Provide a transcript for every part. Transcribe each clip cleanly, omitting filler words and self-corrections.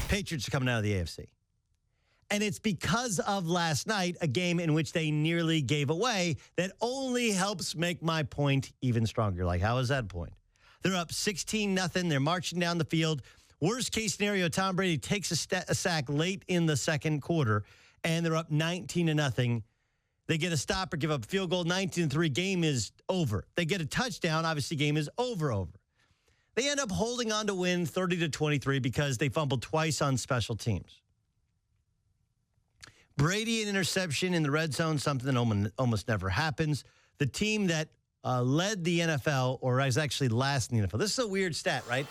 Patriots are coming out of the AFC. And it's because of last night, a game in which they nearly gave away, that only helps make my point even stronger. Like, how is that point? They're up 16-0. They're marching down the field. Worst case scenario, Tom Brady takes a sack late in the second quarter, and they're up 19-0. They get a stop or give up a field goal, 19-3. Game is over. They get a touchdown. Obviously, game is over. They end up holding on to win 30-23 because they fumbled twice on special teams. Brady, an interception in the red zone, something that almost never happens. The team that led the NFL, or is actually last in the NFL. This is a weird stat, right?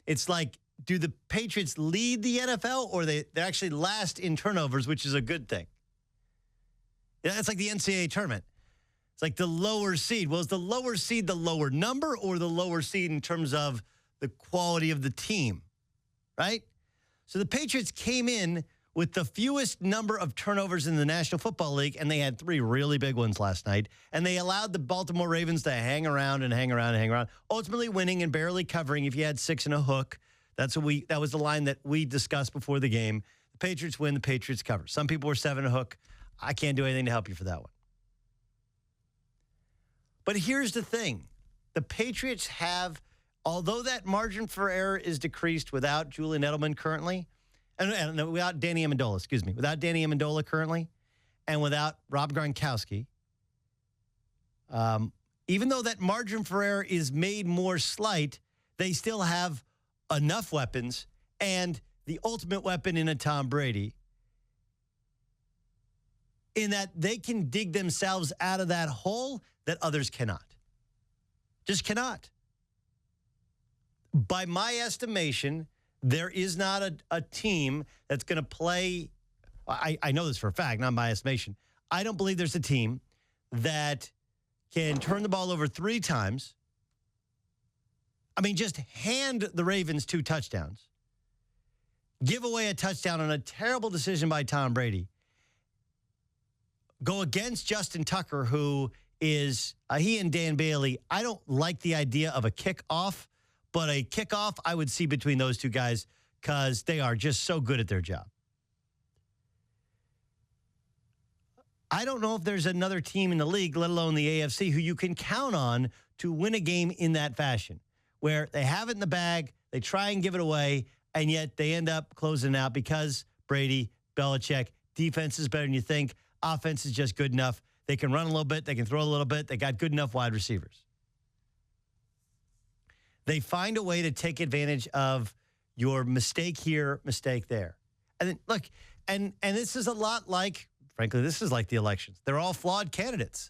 It's like, do the Patriots lead the NFL, or they're actually last in turnovers, which is a good thing? Yeah, it's like the NCAA tournament. It's like the lower seed. Well, is the lower seed the lower number, or the lower seed in terms of the quality of the team, right? So the Patriots came in with the fewest number of turnovers in the National Football League, and they had 3 really big ones last night, and they allowed the Baltimore Ravens to hang around, ultimately winning and barely covering if you had 6 and a hook. That was the line that we discussed before the game. The Patriots win, the Patriots cover. Some people were 7 and a hook. I can't do anything to help you for that one. But here's the thing. The Patriots have, although that margin for error is decreased without Julian Edelman currently, and without Danny Amendola currently, and without Rob Gronkowski, even though that margin for error is made more slight, they still have enough weapons and the ultimate weapon in a Tom Brady, in that they can dig themselves out of that hole that others cannot. Just cannot. By my estimation, there is not a team that's going to play. I know this for a fact, not my estimation. I don't believe there's a team that can turn the ball over 3 times. I mean, just hand the Ravens 2 touchdowns, give away a touchdown on a terrible decision by Tom Brady, go against Justin Tucker, who is, he and Dan Bailey, I don't like the idea of a kickoff, but a kickoff I would see between those 2 guys because they are just so good at their job. I don't know if there's another team in the league, let alone the AFC, who you can count on to win a game in that fashion, where they have it in the bag, they try and give it away, and yet they end up closing it out because Brady, Belichick, defense is better than you think, offense is just good enough. They can run a little bit, they can throw a little bit, they got good enough wide receivers. They find a way to take advantage of your mistake here, mistake there. And then, look, and this is a lot like, frankly, this is like the elections. They're all flawed candidates.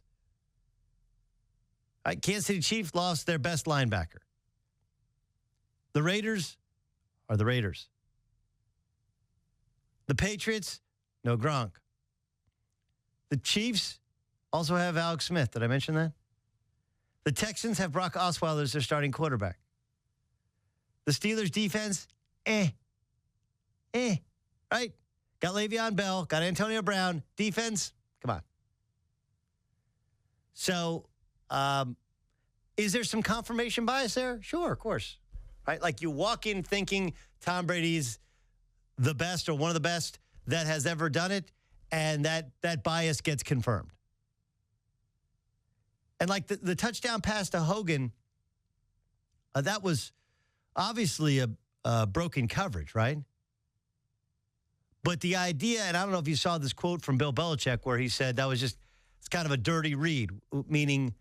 Right? Kansas City Chiefs lost their best linebacker. The Raiders are the Raiders. The Patriots, no Gronk. The Chiefs also have Alex Smith. Did I mention that? The Texans have Brock Osweiler as their starting quarterback. The Steelers' defense, right? Got Le'Veon Bell, got Antonio Brown. Defense, come on. So, is there some confirmation bias there? Sure, of course. Right? Like you walk in thinking Tom Brady's the best or one of the best that has ever done it, and that bias gets confirmed. And like the touchdown pass to Hogan, that was obviously a broken coverage, right? But the idea, and I don't know if you saw this quote from Bill Belichick where he said that was just, it's kind of a dirty read, meaning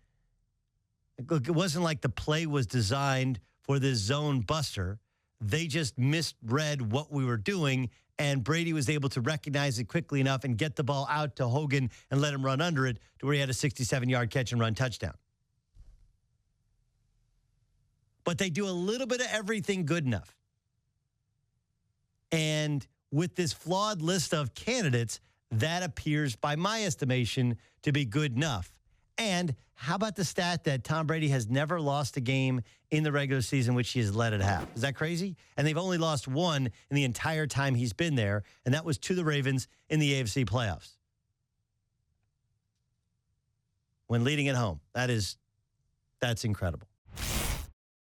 it wasn't like the play was designed for this zone buster. They just misread what we were doing, and Brady was able to recognize it quickly enough and get the ball out to Hogan and let him run under it to where he had a 67-yard catch and run touchdown. But they do a little bit of everything good enough. And with this flawed list of candidates, that appears, by my estimation, to be good enough. And how about the stat that Tom Brady has never lost a game in the regular season, which he has let it have? Is that crazy? And they've only lost 1 in the entire time he's been there, and that was to the Ravens in the AFC playoffs. When leading at home. That's incredible.